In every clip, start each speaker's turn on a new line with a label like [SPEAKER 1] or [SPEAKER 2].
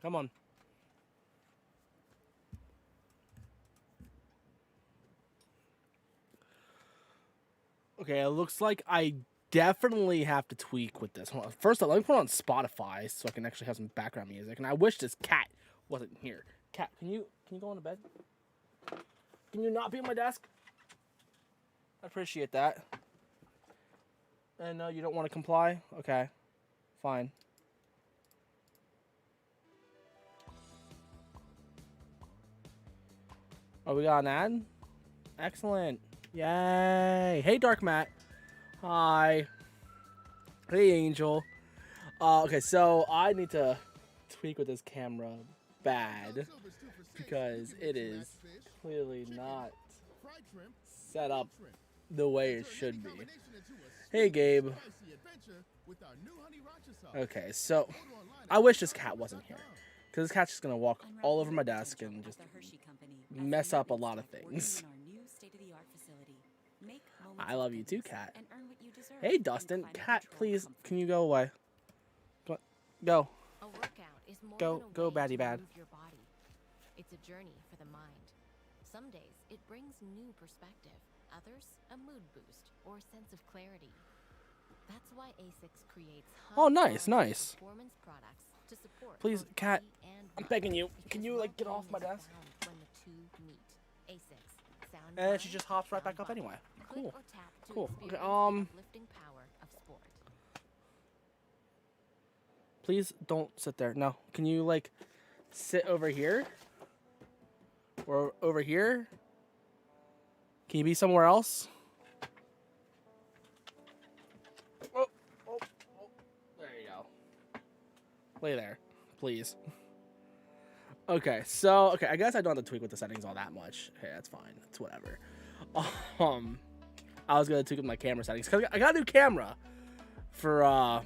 [SPEAKER 1] Come on. Okay, it looks like I definitely have to tweak with this. Hold on. First off, let me put it on Spotify so I can actually have some background music. And I wish this cat wasn't here. Cat, can you go on to bed? Can you not be on my desk? I appreciate that. And you don't want to comply? Okay, fine. Oh, we got an ad? Excellent. Yay. Hey, Dark Matt. Hi. Hey, Angel. Okay, so I need to tweak with this camera bad because it is clearly not set up the way it should be. Hey, Gabe. Okay, so I wish this cat wasn't here because this cat's just gonna walk all over my desk and just mess up a lot of things. I love you too, cat. Hey, Dustin. Cat, please, can you go away? Go. Go, baddie bad.
[SPEAKER 2] It's a journey for the mind. Some days it brings new perspective, others a mood boost or sense of clarity. That's why ASICS creates
[SPEAKER 1] nice.
[SPEAKER 2] performance products to support.
[SPEAKER 1] Please, cat, I'm begging you. Can you like get off my desk?
[SPEAKER 2] When the two meet. ASICS, sound
[SPEAKER 1] And she just hops right back up anyway. Cool. Cool. Okay,
[SPEAKER 2] uplifting power of sport.
[SPEAKER 1] Please don't sit there. No. Can you like sit over here? Or over here? Can you be somewhere else? Oh. There you go. Lay there, please. Okay, so I guess I don't have to tweak with the settings all that much. Okay, that's fine. It's whatever. I was gonna tweak with my camera settings because I got a new camera for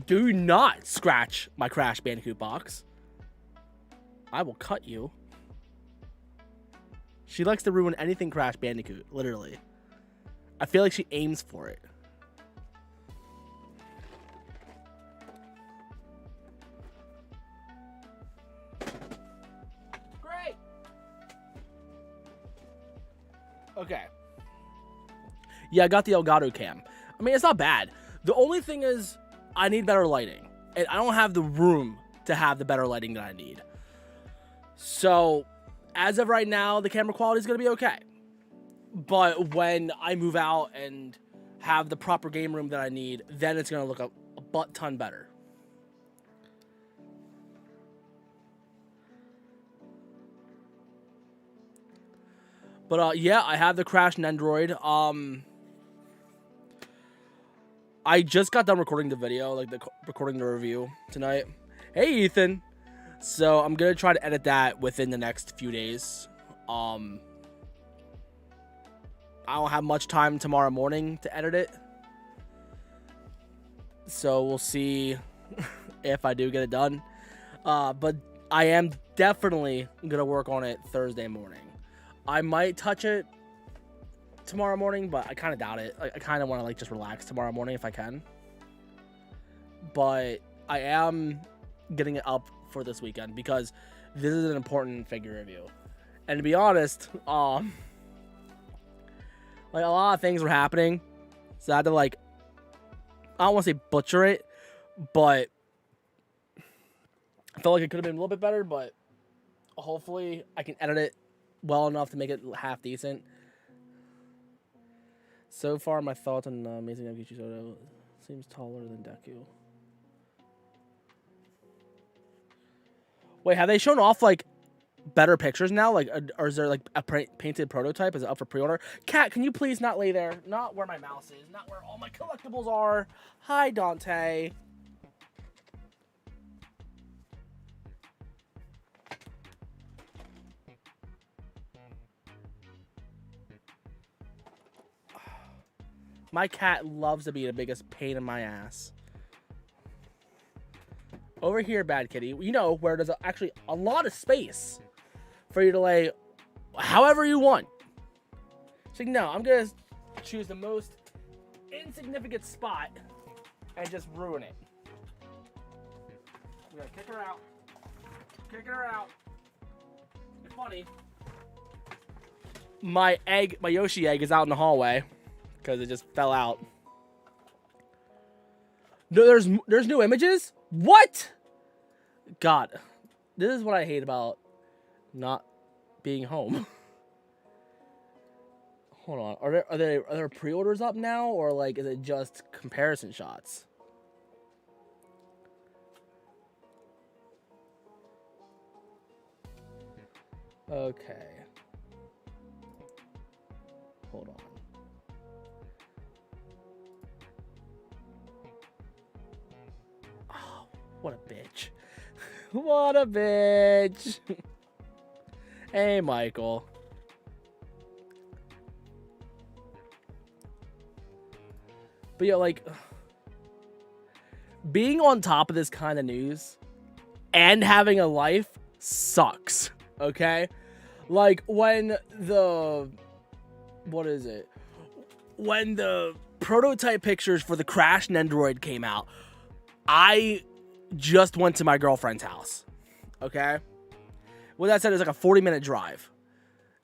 [SPEAKER 1] do not scratch my Crash Bandicoot box. I will cut you. She likes to ruin anything Crash Bandicoot, literally. I feel like she aims for it. Great. Okay. Yeah, I got the Elgato cam. I mean, it's not bad. The only thing is I need better lighting. And I don't have the room to have the better lighting that I need. So, as of right now, the camera quality is going to be okay. But when I move out and have the proper game room that I need, then it's going to look a butt ton better. But, yeah, I have the crashed Nendroid. I just got done recording the video, recording the review tonight. Hey, Ethan. So I'm going to try to edit that within the next few days. I don't have much time tomorrow morning to edit it. So we'll see if I do get it done. But I am definitely going to work on it Thursday morning. I might touch it tomorrow morning, but I kind of doubt it. I kind of want to just relax tomorrow morning if I can. But I am getting it up for this weekend because this is an important figure review. And to be honest, a lot of things were happening, so I had to I don't want to say butcher it, but I felt like it could have been a little bit better, but hopefully I can edit it well enough to make it half decent. So far, my thoughts on Amazing Yamaguchi Soto seems taller than Deku. Wait, have they shown off better pictures now? Or is there a painted prototype? Is it up for pre-order? Cat, can you please not lay there? Not where my mouse is. Not where all my collectibles are. Hi, Dante. My cat loves to be the biggest pain in my ass. Over here, Bad Kitty, you know, where there's actually a lot of space for you to lay however you want. So, no, I'm going to choose the most insignificant spot and just ruin it. We gotta kick her out. Kicking her out. It's funny. My Yoshi egg is out in the hallway because it just fell out. No, there's new images? What? God, this is what I hate about not being home. Hold on, are there pre-orders up now, or like is it just comparison shots? Okay. Hold on. Oh, what a bitch. What a bitch. Hey, Michael. But yeah, like, being on top of this kind of news and having a life sucks, okay? Like, when what is it? When the prototype pictures for the crashed Nendoroid came out, I just went to my girlfriend's house, okay? With that said, it's like a 40-minute drive.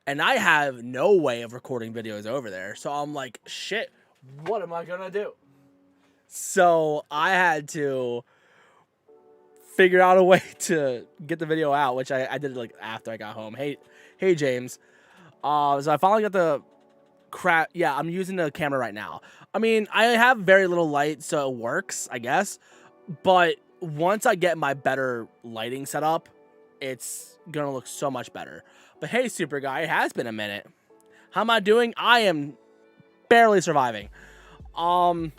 [SPEAKER 1] And I have no way of recording videos over there. So I'm like, shit, what am I gonna do? So I had to figure out a way to get the video out, which I did like after I got home. Hey James. So I finally got the crap. Yeah, I'm using the camera right now. I mean, I have very little light, so it works, I guess. But once I get my better lighting set up, it's gonna look so much better. But hey, super guy, it has been a minute. How am I doing? I am barely surviving. But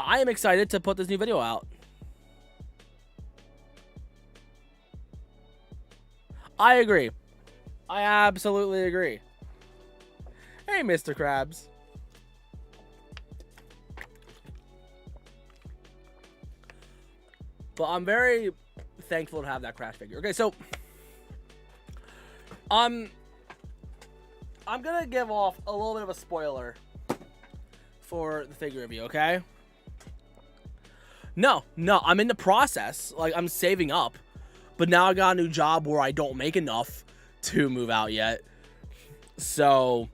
[SPEAKER 1] I am excited to put this new video out. I agree. I absolutely agree. Hey, Mr. Krabs. But I'm very thankful to have that Crash figure. Okay, so I'm gonna give off a little bit of a spoiler for the figure review, okay? No, I'm in the process. Like, I'm saving up. But now I got a new job where I don't make enough to move out yet. So,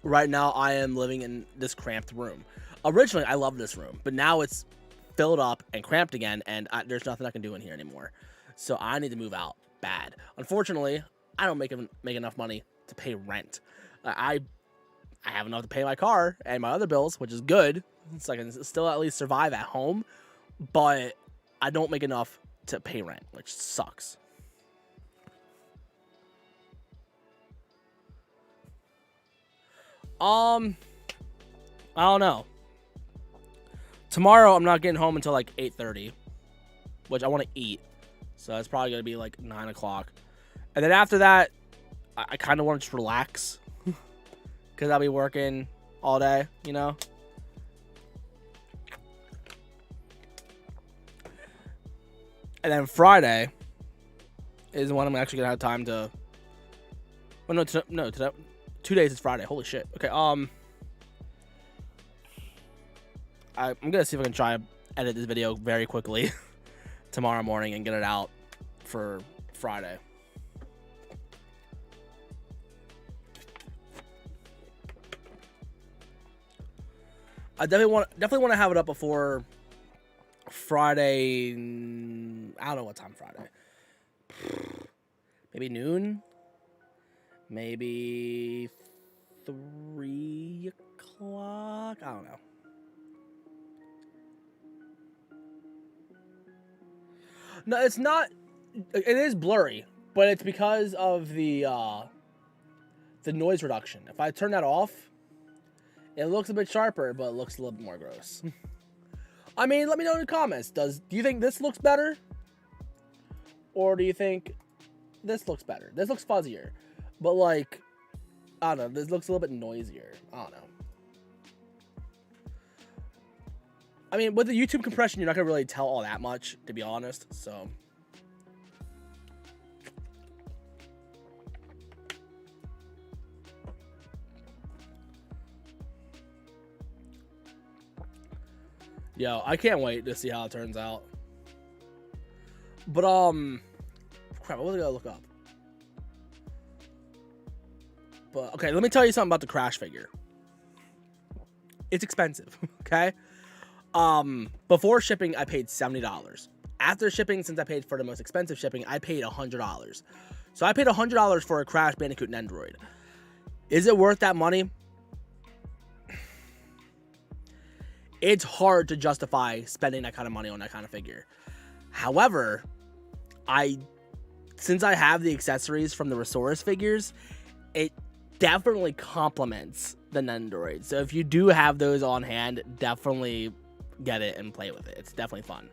[SPEAKER 1] right now I am living in this cramped room. Originally, I loved this room. But now it's filled up and cramped again. And there's nothing I can do in here anymore. So, I need to move out bad. Unfortunately, I don't make enough money to pay rent. I have enough to pay my car and my other bills, which is good. So I can still at least survive at home. But I don't make enough to pay rent, which sucks. I don't know. Tomorrow I'm not getting home until like 8:30, which I want to eat. So it's probably gonna be like 9 o'clock. And then after that, I kind of want to just relax because I'll be working all day, you know. And then Friday is when I'm actually gonna have time to. Well, no, 2 days is Friday. Holy shit. Okay. I'm gonna see if I can try to edit this video very quickly tomorrow morning and get it out for Friday. I definitely want to have it up before Friday. I don't know what time Friday. Maybe noon. Maybe 3 o'clock. I don't know. No, it's not. It is blurry, but it's because of the noise reduction. If I turn that off, it looks a bit sharper, but it looks a little bit more gross. I mean, let me know in the comments. Do you think this looks better? Or do you think this looks better? This looks fuzzier. But like, I don't know. This looks a little bit noisier. I don't know. I mean, with the YouTube compression, you're not going to really tell all that much, to be honest. So. Yo, I can't wait to see how it turns out. But crap, what was I gonna look up? But okay, let me tell you something about the Crash figure. It's expensive, okay? Before shipping, I paid $70. After shipping, since I paid for the most expensive shipping, I paid $100. So I paid $100 for a Crash Bandicoot Nendoroid. Is it worth that money? It's hard to justify spending that kind of money on that kind of figure. However, since I have the accessories from the Resource figures, it definitely complements the Nendoroid. So if you do have those on hand, definitely get it and play with it. It's definitely fun.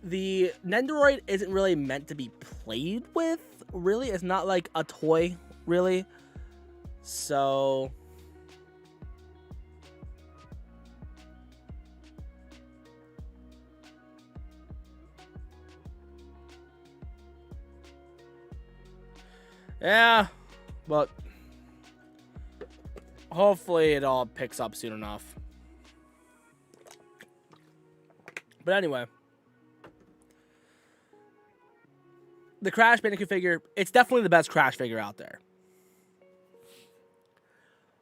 [SPEAKER 1] The Nendoroid isn't really meant to be played with, really. It's not like a toy, really. So yeah, but hopefully it all picks up soon enough. But anyway, the Crash Bandicoot figure, it's definitely the best Crash figure out there.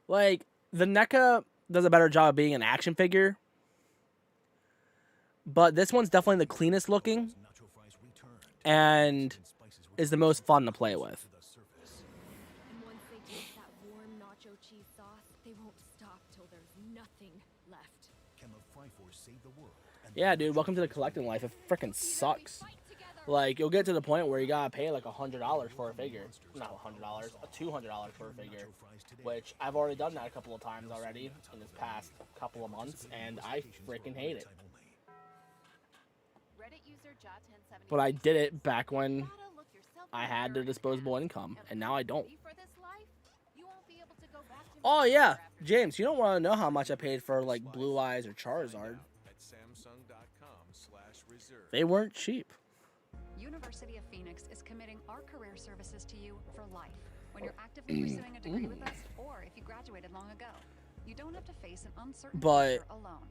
[SPEAKER 1] Like, the NECA does a better job of being an action figure, but this one's definitely the cleanest looking and is the most fun to play with.
[SPEAKER 2] And once they taste that warm nacho cheese sauce, they won't stop till there's nothing left.
[SPEAKER 3] Can the Triforce save the world?
[SPEAKER 1] Yeah, dude, welcome to the collecting life. It freaking sucks. Like, you'll get to the point where you gotta pay like $100 for a figure. Not $100, $200 for a figure. Which I've already done that a couple of times already in this past couple of months, and I freaking hate it. But I did it back when I had the disposable income, and now I don't. Oh yeah, James, you don't want to know how much I paid for like Blue Eyes or Charizard. They weren't cheap.
[SPEAKER 4] University of Phoenix is committing our career services to you for life. When you're actively pursuing a degree with us, or if you graduated long ago, you don't have to face an uncertain future alone.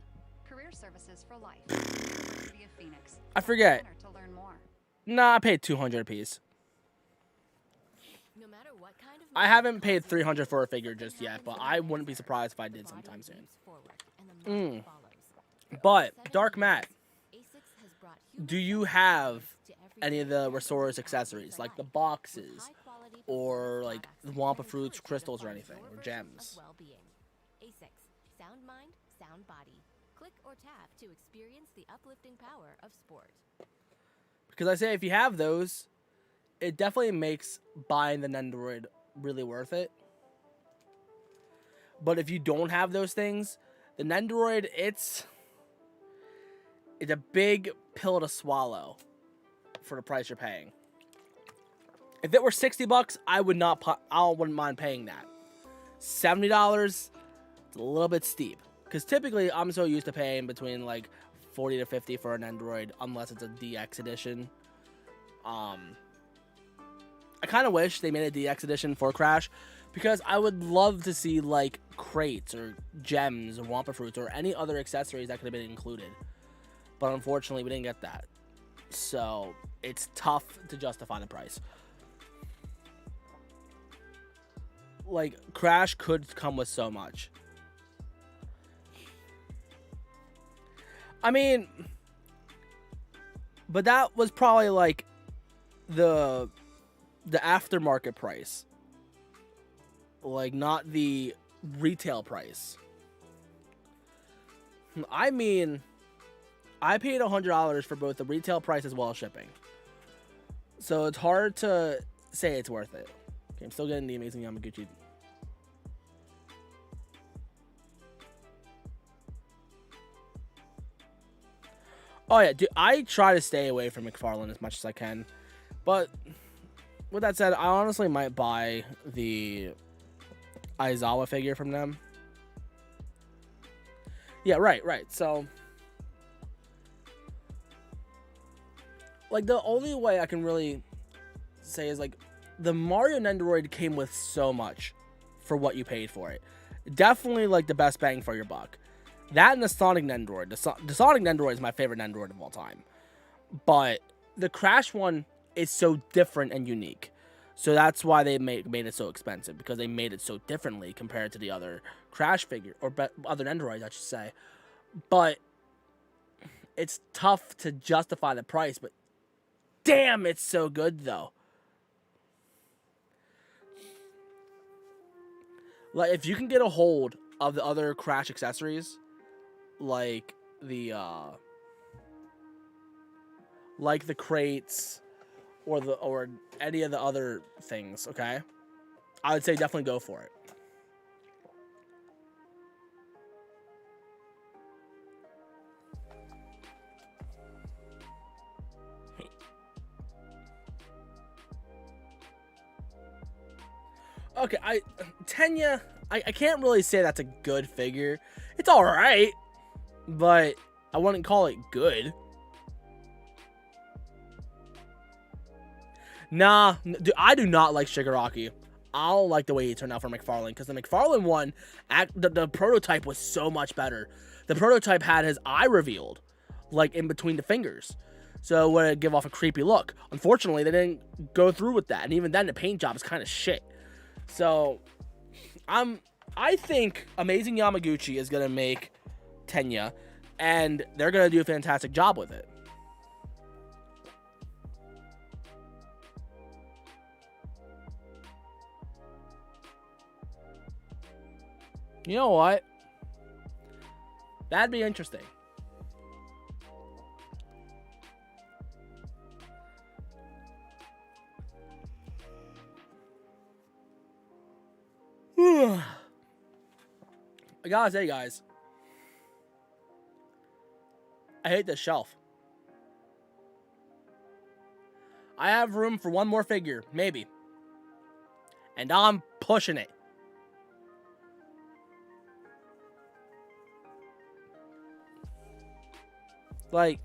[SPEAKER 4] Career services for life. University of Phoenix.
[SPEAKER 1] I forget.
[SPEAKER 4] To learn more.
[SPEAKER 1] Nah, I paid $200 a piece.
[SPEAKER 2] No matter what kind of
[SPEAKER 1] I haven't paid $300 for a figure just yet, but I wouldn't be surprised if I did sometime soon. But Dark Matt, do you have any of the Resource accessories, like the boxes, or like the Wampa Fruits, crystals, or anything, or gems?
[SPEAKER 2] A6, sound mind, sound body. Click or tap to experience the uplifting power of sport.
[SPEAKER 1] Because I say if you have those, it definitely makes buying the Nendoroid really worth it. But if you don't have those things, the Nendoroid, it's a big pill to swallow for the price you're paying. If it were $60, I wouldn't mind paying that. $70, it's a little bit steep. Because typically, I'm so used to paying between like $40 to $50 for an Nendoroid, unless it's a DX edition. I kind of wish they made a DX edition for Crash, because I would love to see like crates or gems or Wampa Fruits or any other accessories that could have been included. But unfortunately, we didn't get that. So it's tough to justify the price. Like, Crash could come with so much. I mean, but that was probably like the aftermarket price. Like, not the retail price. I mean, I paid $100 for both the retail price as well as shipping. So it's hard to say it's worth it. Okay, I'm still getting the amazing Yamaguchi. Oh yeah, dude, I try to stay away from McFarlane as much as I can. But with that said, I honestly might buy the Aizawa figure from them. Yeah, right. So, like, the only way I can really say is, like, the Mario Nendoroid came with so much for what you paid for it. Definitely, like, the best bang for your buck. That and the Sonic Nendoroid. The Sonic Nendoroid is my favorite Nendoroid of all time. But the Crash one is so different and unique. So that's why they made it so expensive, because they made it so differently compared to the other Crash figure, or other Nendoroids, I should say. But it's tough to justify the price, but damn, it's so good, though. Like, if you can get a hold of the other Crash accessories, like the crates, or any of the other things, okay, I would say definitely go for it. Okay, Tenya, I can't really say that's a good figure. It's alright, but I wouldn't call it good. Nah, dude, I do not like Shigaraki. I don't like the way he turned out for McFarlane, because the McFarlane one, the prototype was so much better. The prototype had his eye revealed, like in between the fingers, so it would give off a creepy look. Unfortunately, they didn't go through with that, and even then, the paint job is kind of shit. So, I think Amazing Yamaguchi is gonna make Tenya, and they're gonna do a fantastic job with it. You know what? That'd be interesting. I gotta say, guys, I hate this shelf. I have room for one more figure, maybe. And I'm pushing it. Like,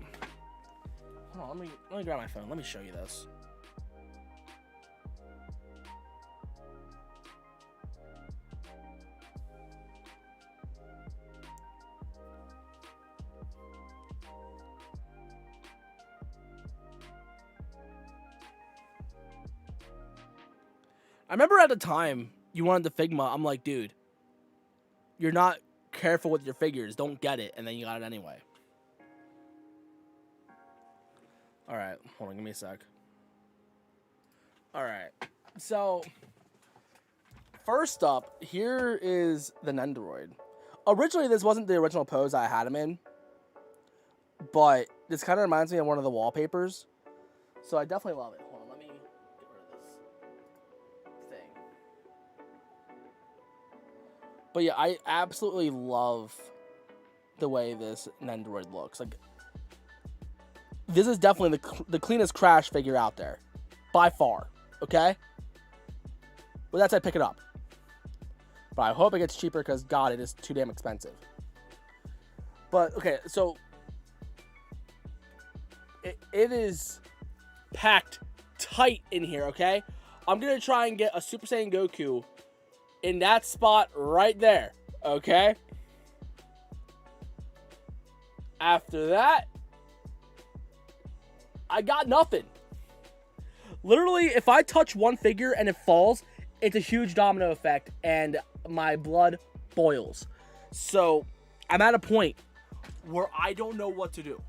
[SPEAKER 1] hold on, let me grab my phone. Let me show you this. I remember at the time you wanted the Figma. I'm like, dude, you're not careful with your figures. Don't get it. And then you got it anyway. Alright, hold on, give me a sec. Alright, so first up, here is the Nendoroid. Originally, this wasn't the original pose I had him in, but this kind of reminds me of one of the wallpapers, so I definitely love it. Hold on, let me get rid of this thing. But yeah, I absolutely love the way this Nendoroid looks. Like, this is definitely the cleanest Crash figure out there. By far. Okay? With that said, pick it up. But I hope it gets cheaper, because, God, it is too damn expensive. But, okay, so it is packed tight in here, okay? I'm going to try and get a Super Saiyan Goku in that spot right there, okay? After that, I got nothing. Literally, if I touch one figure and it falls, it's a huge domino effect, and my blood boils. So, I'm at a point where I don't know what to do.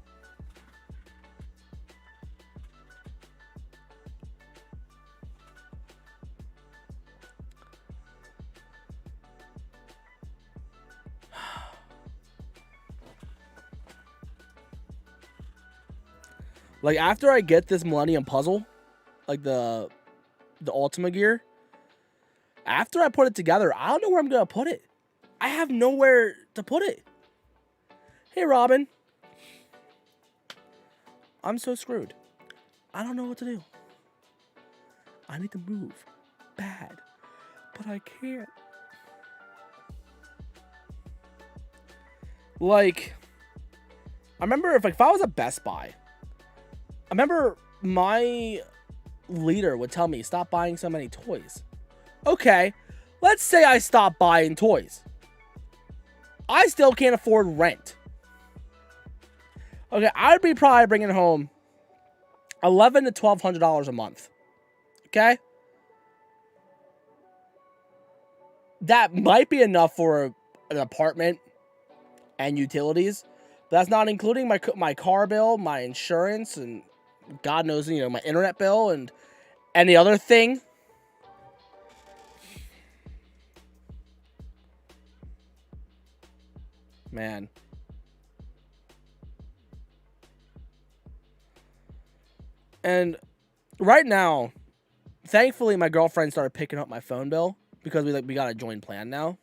[SPEAKER 1] Like, after I get this Millennium Puzzle, like the Ultima Gear, after I put it together, I don't know where I'm going to put it. I have nowhere to put it. Hey, Robin. I'm so screwed. I don't know what to do. I need to move. Bad. But I can't. Like, I remember if I was at Best Buy, I remember my leader would tell me, stop buying so many toys. Okay, let's say I stop buying toys. I still can't afford rent. Okay, I'd be probably bringing home $1,100 to $1,200 a month. Okay? That might be enough for an apartment and utilities. But that's not including my car bill, my insurance, and God knows, my internet bill and any other thing. Man. And right now, thankfully, my girlfriend started picking up my phone bill because we got a joint plan now.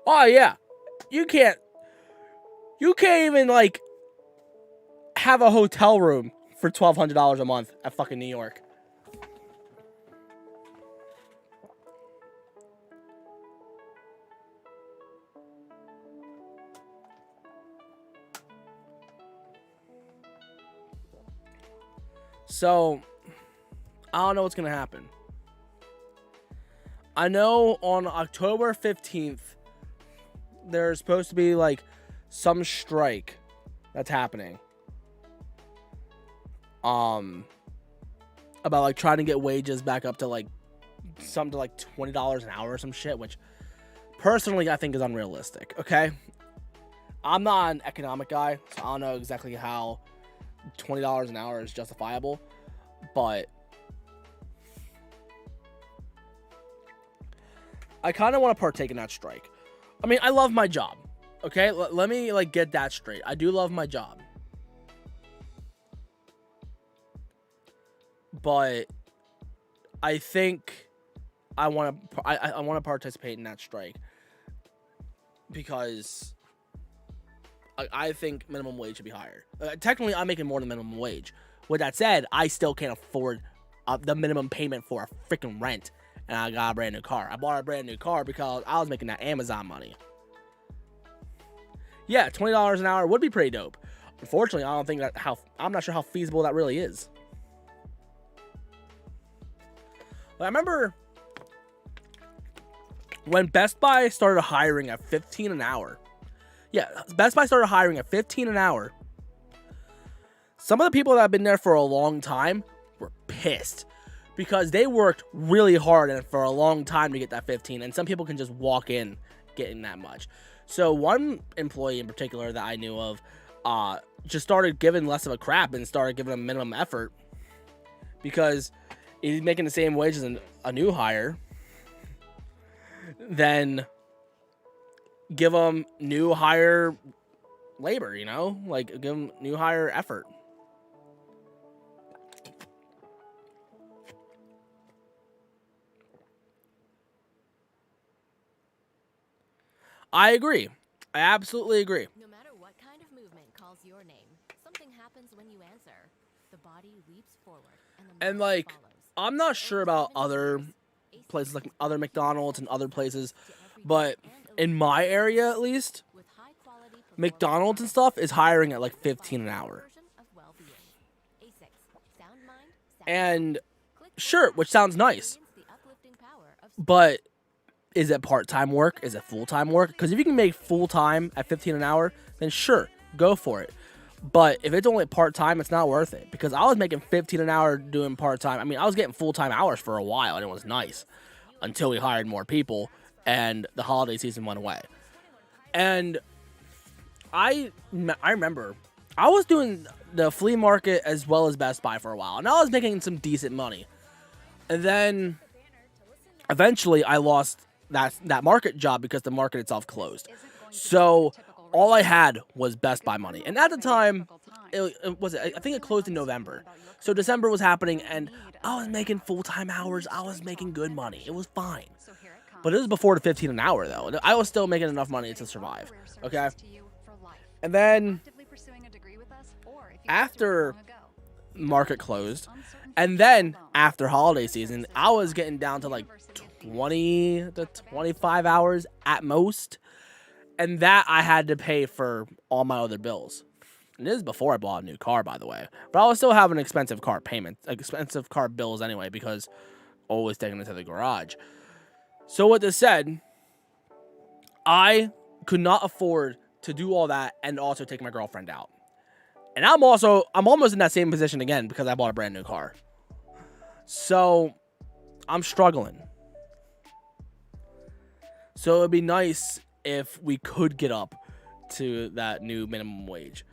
[SPEAKER 1] Oh yeah, you can't even have a hotel room for $1,200 a month at fucking New York. So, I don't know what's going to happen. I know on October 15th, there's supposed to be, some strike that's happening. About, trying to get wages back up to, something to, $20 an hour or some shit, which, personally, I think is unrealistic, okay? I'm not an economic guy, so I don't know exactly how $20 an hour is justifiable, but I kind of want to partake in that strike. I mean, I love my job, okay? Let me get that straight. I do love my job, but I think I want to participate in that strike because I think minimum wage should be higher. Technically, I'm making more than minimum wage. With that said, I still can't afford the minimum payment for a freaking rent, and I got a brand new car. I bought a brand new car because I was making that Amazon money. Yeah, $20 an hour would be pretty dope. Unfortunately, I'm not sure how feasible that really is. But I remember when Best Buy started hiring at $15 an hour. Yeah, Best Buy started hiring at $15 an hour. Some of the people that have been there for a long time were pissed because they worked really hard and for a long time to get that 15, and some people can just walk in getting that much. So one employee in particular that I knew of just started giving less of a crap and started giving a minimum effort because he's making the same wage as a new hire. Then give them new hire labor, give them new hire effort. I agree. I absolutely agree.
[SPEAKER 2] No matter what kind of movement calls your name, something happens when you answer. The body leaps forward, and the mind follows.
[SPEAKER 1] I'm not sure about other places, like other McDonald's and other places, but in my area at least, McDonald's and stuff is hiring at $15 an hour. And sure, which sounds nice, but is it part-time work? Is it full-time work? Because if you can make full-time at $15 an hour, then sure, go for it. But if it's only part-time, it's not worth it. Because I was making $15 an hour doing part-time. I mean, I was getting full-time hours for a while, and it was nice. Until we hired more people, and the holiday season went away. And I remember, I was doing the flea market as well as Best Buy for a while. And I was making some decent money. And then, eventually, I lost that market job because the market itself closed. So all I had was Best Buy money. And at the time, I think it closed in November. So December was happening, and I was making full-time hours. I was making good money. It was fine. But it was before the $15 an hour, though. I was still making enough money to survive. Okay? And then, after market closed, and then after holiday season, I was getting down to 20 to 25 hours at most. And that I had to pay for all my other bills. And this is before I bought a new car, by the way. But I was still having expensive car bills anyway, because always taking it to the garage. So with this said, I could not afford to do all that and also take my girlfriend out. And I'm almost in that same position again because I bought a brand new car. So I'm struggling. So it'd be nice if we could get up to that new minimum wage.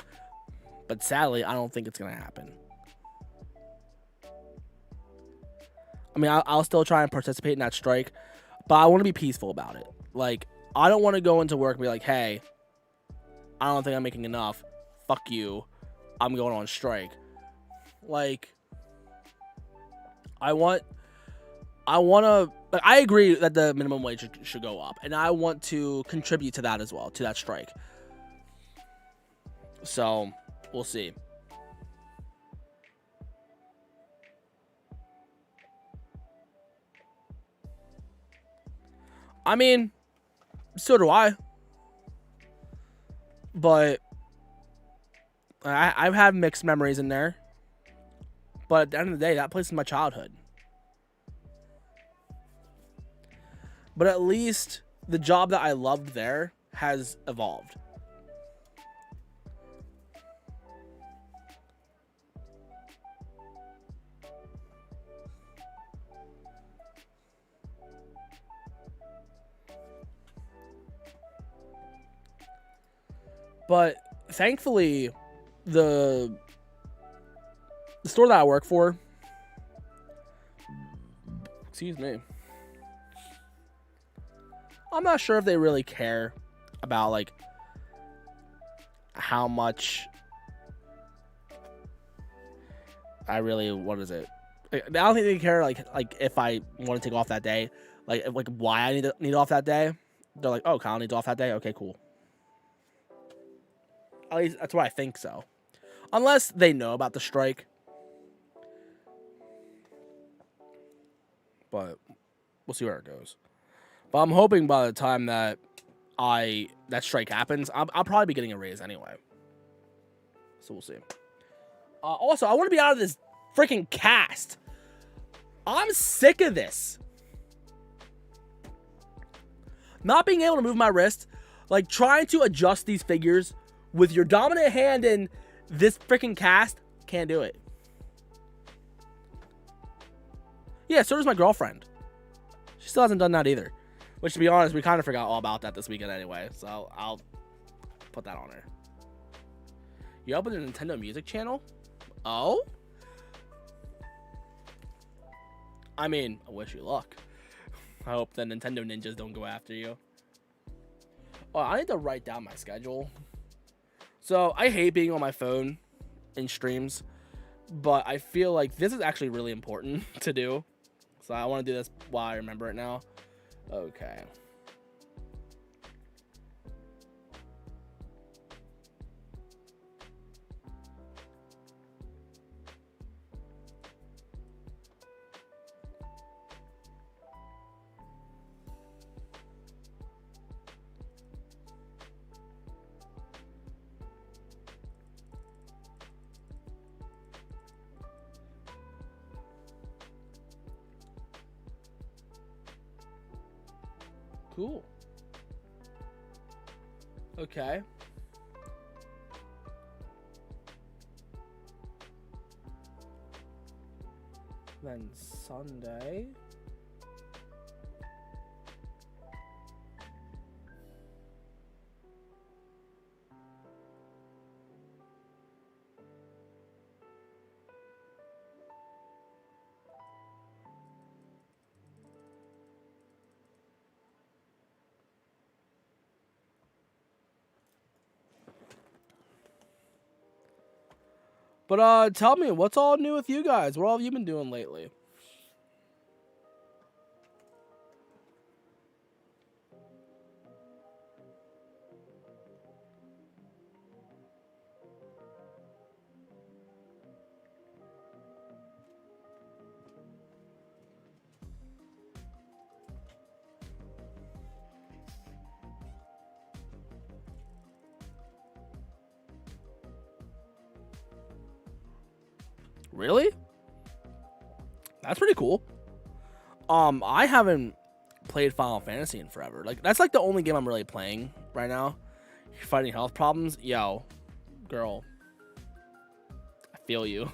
[SPEAKER 1] But sadly, I don't think it's going to happen. I mean, I'll still try and participate in that strike, but I want to be peaceful about it. Like, I don't want to go into work and be like, hey, I don't think I'm making enough. Fuck you. I'm going on strike. Like, I agree that the minimum wage should go up, and I want to contribute to that as well, to that strike. So, we'll see. I mean, so do I. But I've had mixed memories in there. But at the end of the day, that place is my childhood. But at least the job that I loved there has evolved. But thankfully, the store that I work for, excuse me, I'm not sure if they really care about like how much I really, what is it? I don't think they care like if I want to take off that day, like why I need off that day. They're like, oh, Kyle needs off that day. Okay, cool. At least that's what I think so. Unless they know about the strike. But we'll see where it goes. But I'm hoping by the time that that strike happens, I'll probably be getting a raise anyway. So we'll see. Also, I want to be out of this freaking cast. I'm sick of this. Not being able to move my wrist. Like, trying to adjust these figures with your dominant hand in this freaking cast, can't do it. Yeah, so does my girlfriend. She still hasn't done that either. Which, to be honest, we kind of forgot all about that this weekend anyway. So I'll put that on her. You opened a Nintendo Music channel? Oh? I mean, I wish you luck. I hope the Nintendo ninjas don't go after you. Oh, I need to write down my schedule. So, I hate being on my phone in streams, but I feel like this is actually really important to do. So, I want to do this while I remember it now. Okay. Cool. Okay. Then Sunday. But tell me, what's all new with you guys? What all have you been doing lately? Really? That's pretty cool. I haven't played Final Fantasy in forever. Like, that's like the only game I'm really playing right now. You're fighting health problems? Yo, girl. I feel you.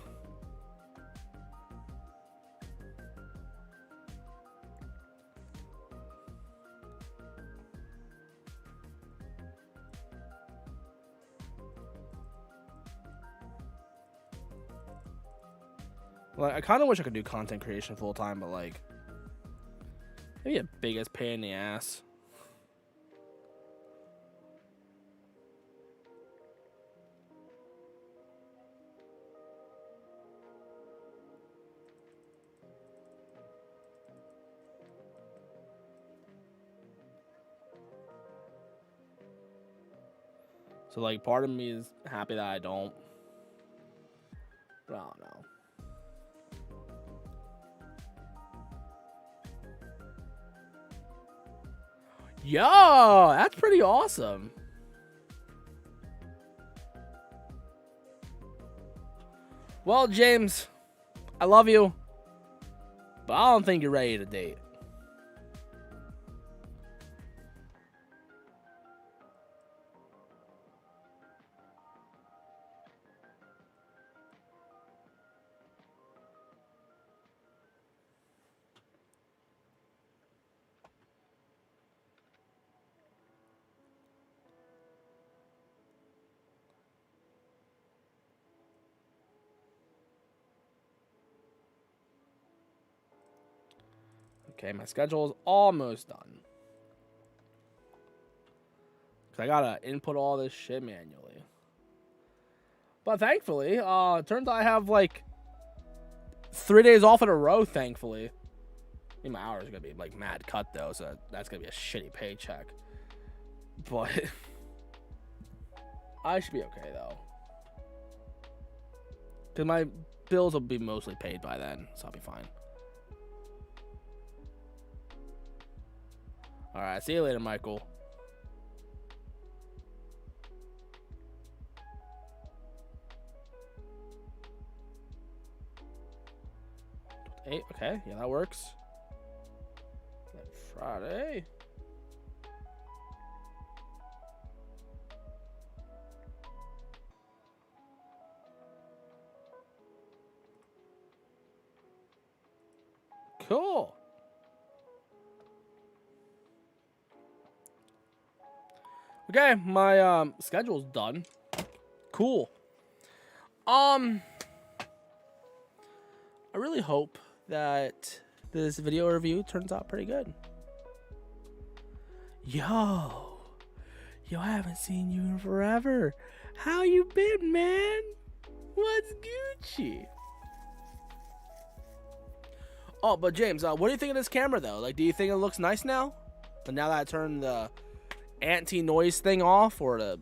[SPEAKER 1] Like, I kind of wish I could do content creation full time, but like, maybe a biggest pain in the ass. So like, part of me is happy that I don't. But I don't know. Yo, that's pretty awesome. Well, James, I love you, but I don't think you're ready to date. Okay, my schedule is almost done. Cause I gotta input all this shit manually. But thankfully, it turns out I have like 3 days off in a row, thankfully. I mean, my hours are gonna be like mad cut though, so that's gonna be a shitty paycheck. But I should be okay though. Cause my bills will be mostly paid by then, so I'll be fine. Alright, see you later, Michael. Eight, okay, yeah, that works. Friday. Cool. Okay, my schedule's done. Cool. I really hope that this video review turns out pretty good. Yo, I haven't seen you in forever. How you been, man? What's Gucci? Oh, but James, what do you think of this camera though? Like, do you think it looks nice now? And now that I turned the anti-noise thing off, or the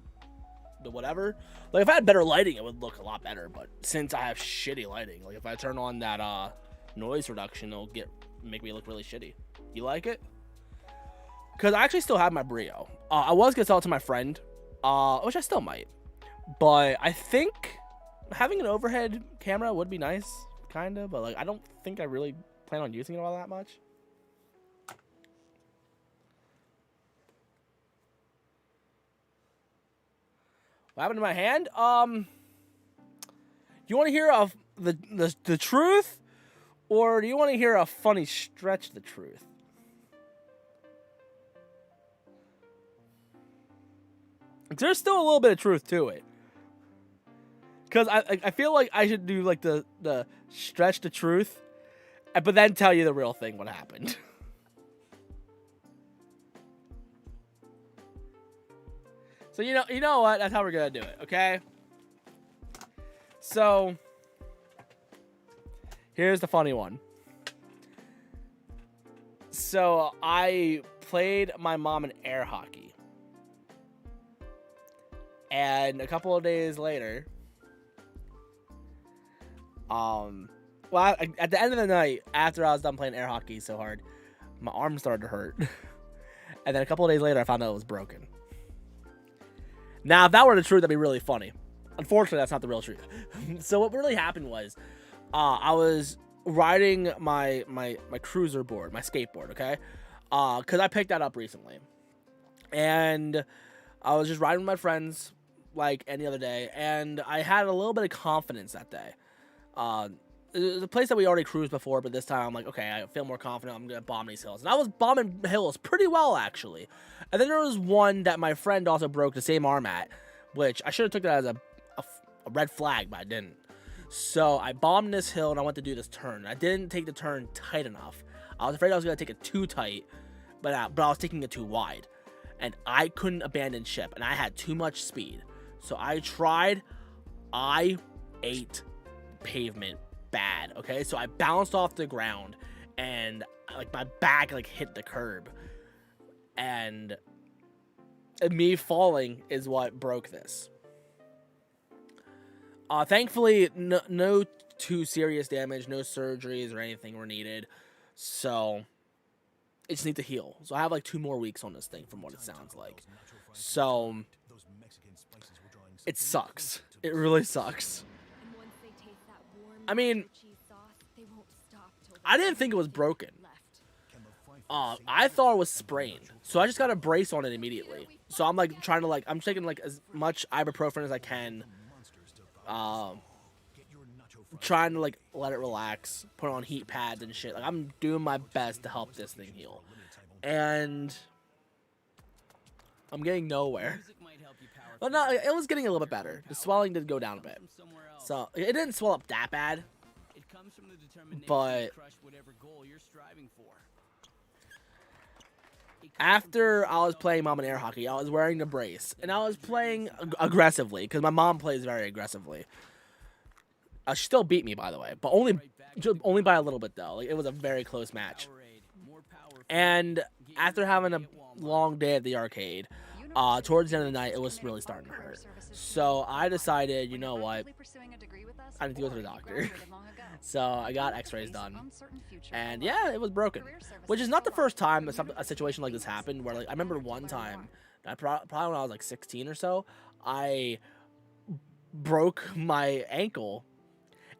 [SPEAKER 1] whatever. Like, if I had better lighting, it would look a lot better. But since I have shitty lighting, like if I turn on that noise reduction, it'll make me look really shitty. You like it? Because I actually still have my Brio. I was gonna sell it to my friend, which I still might. But I think having an overhead camera would be nice, kind of. But like, I don't think I really plan on using it all that much. What happened to my hand? You want to hear the truth, or do you want to hear a funny stretch of the truth? There's still a little bit of truth to it, because I feel like I should do like the stretch the truth, but then tell you the real thing, what happened. So you know what? That's how we're gonna do it, okay? So here's the funny one. So I played my mom in air hockey, and a couple of days later, well, at the end of the night, after I was done playing air hockey so hard, my arm started to hurt, and then a couple of days later, I found out it was broken. Now, if that were the truth, that'd be really funny. Unfortunately, that's not the real truth. So what really happened was, I was riding my cruiser board, my skateboard, okay? Because I picked that up recently. And I was just riding with my friends like any other day, and I had a little bit of confidence that day. It was a place that we already cruised before, but this time I'm like, okay, I feel more confident. I'm going to bomb these hills. And I was bombing hills pretty well, actually. And then there was one that my friend also broke the same arm at, which I should have took that as a red flag, but I didn't. So I bombed this hill, and I went to do this turn. I didn't take the turn tight enough. I was afraid I was going to take it too tight, but I was taking it too wide. And I couldn't abandon ship, and I had too much speed. So I tried. I ate pavement bad, okay? So I bounced off the ground, and like my back like hit the curb, and me falling is what broke this. Thankfully, no too serious damage, no surgeries or anything were needed, so it just needs to heal. So I have like 2 more weeks on this thing, from what it sounds like. So it sucks. It really sucks. I mean, I didn't think it was broken. I thought it was sprained, so I just got a brace on it immediately. So I'm like trying to like, I'm taking like as much ibuprofen as I can, trying to like let it relax, put on heat pads and shit. Like I'm doing my best to help this thing heal, and I'm getting nowhere. But no, it was getting a little bit better. The swelling did go down a bit, so it didn't swell up that bad. But after I was playing mom and air hockey, I was wearing the brace, and I was playing aggressively because my mom plays very aggressively. She still beat me, by the way, but only by a little bit though. Like, it was a very close match. And after having a long day at the arcade, towards the end of the night, it was really starting to hurt. So I decided, you know what, I need to go to the doctor. So I got x-rays done, and yeah, it was broken, which is not the first time a situation like this happened, where like I remember one time, probably when I was like 16 or so, I broke my ankle,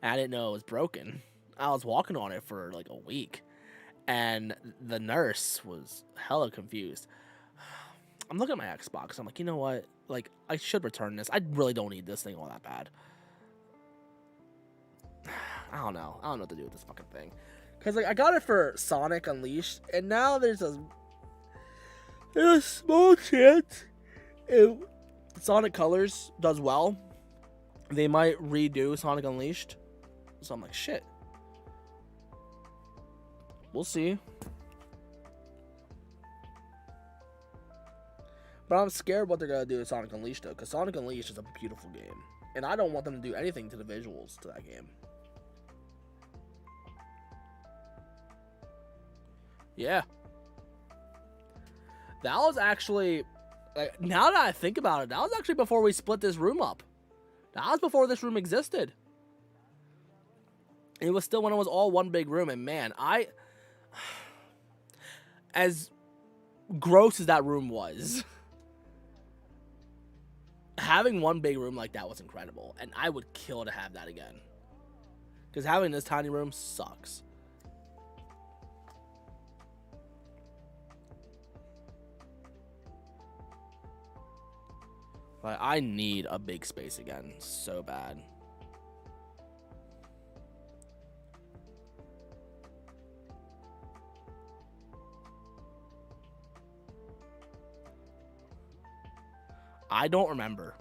[SPEAKER 1] and I didn't know it was broken. I was walking on it for like a week, and the nurse was hella confused. I'm looking at my Xbox. I'm like, you know what? Like, I should return this. I really don't need this thing all that bad. I don't know. I don't know what to do with this fucking thing. Because, like, I got it for Sonic Unleashed, and now there's a small chance if Sonic Colors does well, they might redo Sonic Unleashed. So I'm like, shit. We'll see. But I'm scared what they're going to do to Sonic Unleashed, though, because Sonic Unleashed is a beautiful game. And I don't want them to do anything to the visuals to that game. Yeah. That was actually, like, now that I think about it, that was actually before we split this room up. That was before this room existed. It was still when it was all one big room, and man, as gross as that room was, having one big room like that was incredible, and I would kill to have that again. Because having this tiny room sucks. Like, I need a big space again so bad. I don't remember.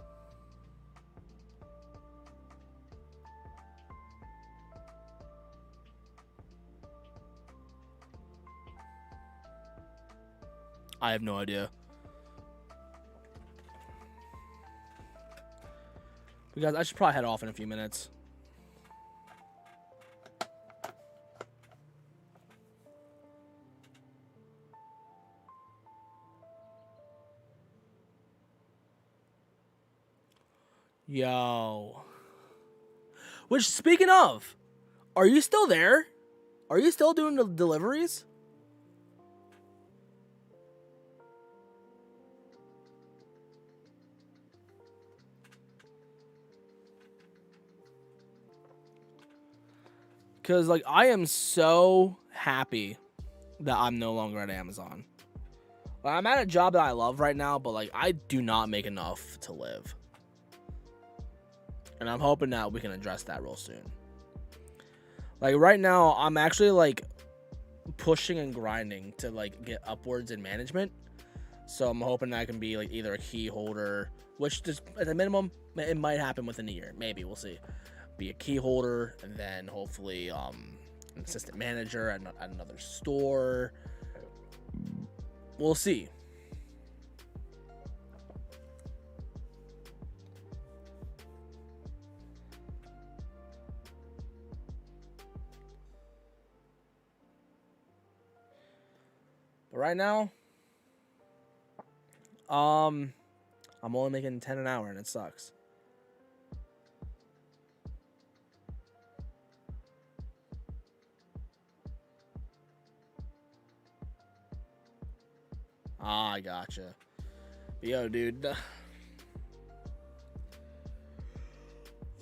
[SPEAKER 1] I have no idea. Because I should probably head off in a few minutes. Yo. Which, speaking of, are you still there? Are you still doing the deliveries? Because, like, I am so happy that I'm no longer at Amazon. Like, I'm at a job that I love right now, but, like, I do not make enough to live. And I'm hoping that we can address that real soon. Like, right now, I'm actually, like, pushing and grinding to, like, get upwards in management. So I'm hoping that I can be, like, either a key holder, which just, at the minimum, it might happen within a year. Maybe, we'll see. Be a key holder, and then hopefully an assistant manager at another store. We'll see. But right now, I'm only making 10 an hour, and it sucks. Ah, I gotcha. But yo, dude.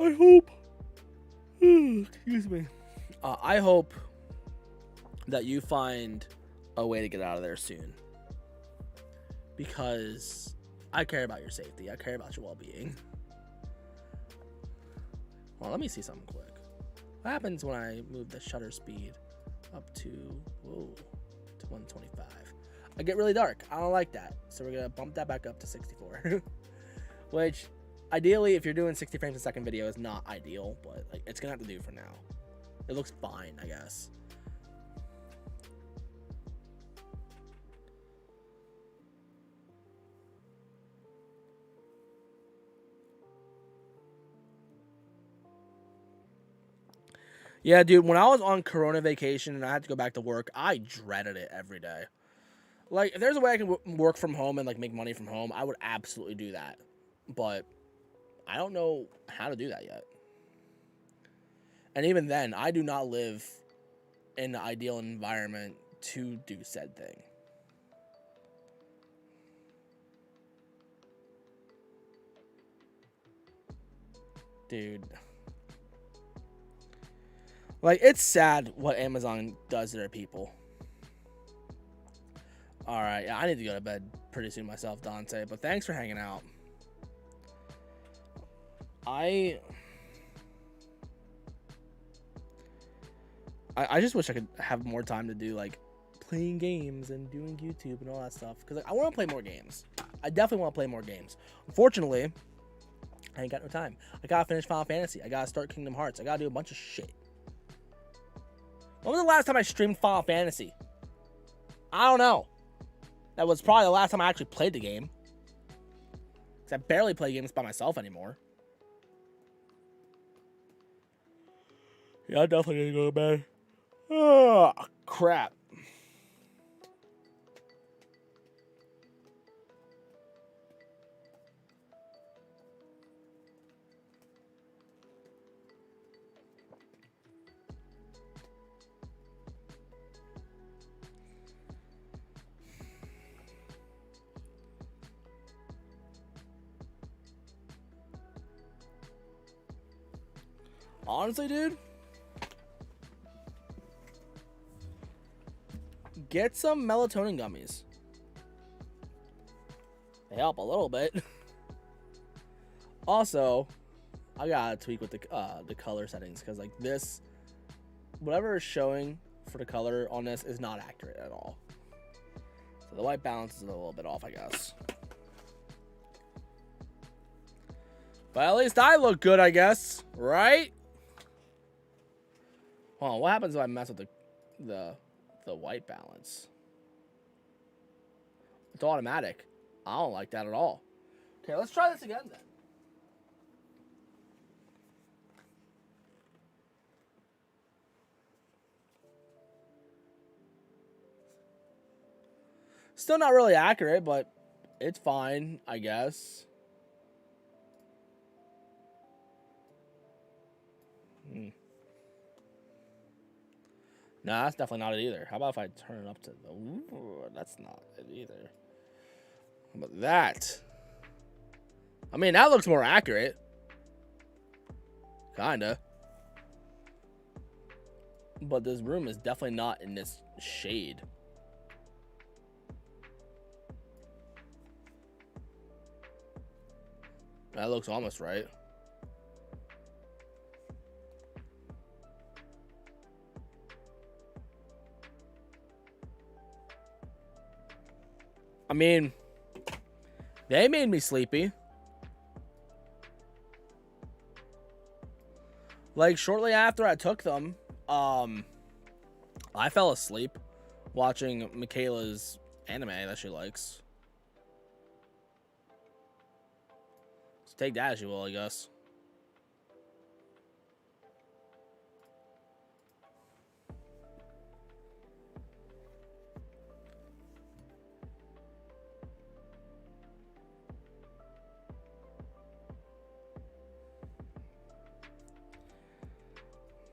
[SPEAKER 1] I hope. Excuse me. I hope that you find a way to get out of there soon. Because I care about your safety. I care about your well-being. Well, let me see something quick. What happens when I move the shutter speed up to 125? I get really dark. I don't like that. So we're going to bump that back up to 64. Which, ideally, if you're doing 60 frames a second video, is not ideal. But like, it's going to have to do for now. It looks fine, I guess. Yeah, dude, when I was on Corona vacation and I had to go back to work, I dreaded it every day. Like, if there's a way I can work from home and, like, make money from home, I would absolutely do that. But I don't know how to do that yet. And even then, I do not live in the ideal environment to do said thing. Dude. Like, it's sad what Amazon does to their people. Alright, yeah, I need to go to bed pretty soon myself, Dante. But thanks for hanging out. I just wish I could have more time to do, like, playing games and doing YouTube and all that stuff. Because, like, I want to play more games. I definitely want to play more games. Unfortunately, I ain't got no time. I gotta finish Final Fantasy. I gotta start Kingdom Hearts. I gotta do a bunch of shit. When was the last time I streamed Final Fantasy? I don't know. That was probably the last time I actually played the game. Because I barely play games by myself anymore. Yeah, I definitely need to go to bed. Oh, crap. Honestly, dude, get some melatonin gummies. They help a little bit. Also, I gotta tweak with the color settings because, like, this, whatever is showing for the color on this is not accurate at all. So the white balance is a little bit off, I guess. But at least I look good, I guess, right? Hold on, what happens if I mess with the white balance? It's automatic. I don't like that at all. Okay, let's try this again then. Still not really accurate, but it's fine, I guess. No, that's definitely not it either. How about if I turn it up to the... Ooh, that's not it either. How about that? I mean, that looks more accurate. Kinda. But this room is definitely not in this shade. That looks almost right. I mean, they made me sleepy. Like, shortly after I took them, I fell asleep watching Michaela's anime that she likes. So take that as you will, I guess.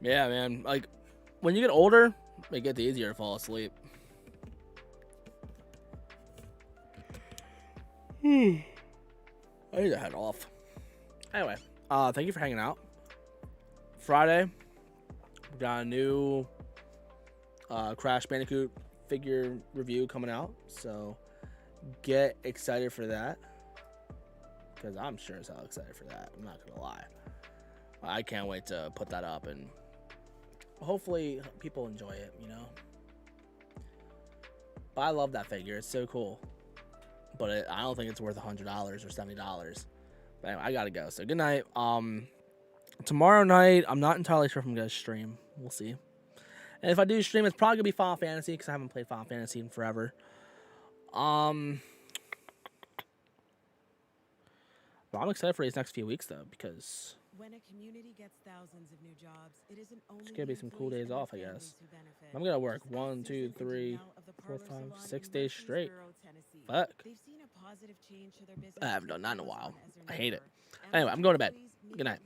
[SPEAKER 1] Yeah, man. Like, when you get older, it gets easier to fall asleep. I need to head off. Anyway, thank you for hanging out. Friday, we got a new Crash Bandicoot figure review coming out, so get excited for that. Because I'm sure as hell excited for that. I'm not gonna lie. I can't wait to put that up, and hopefully people enjoy it, you know. But I love that figure. It's so cool. But I don't think it's worth $100 or $70. But anyway, I gotta go. So good night. Tomorrow night, I'm not entirely sure if I'm gonna stream. We'll see. And if I do stream, it's probably gonna be Final Fantasy because I haven't played Final Fantasy in forever. But I'm excited for these next few weeks though, because
[SPEAKER 5] when a community gets thousands of new jobs, it isn't only
[SPEAKER 1] it's gonna be some cool days off, I guess. I'm gonna work 1, 2, 3, 4, 5, 6 days straight. Fuck. I haven't done that in a while. I hate it. Anyway, I'm going to bed. Good night.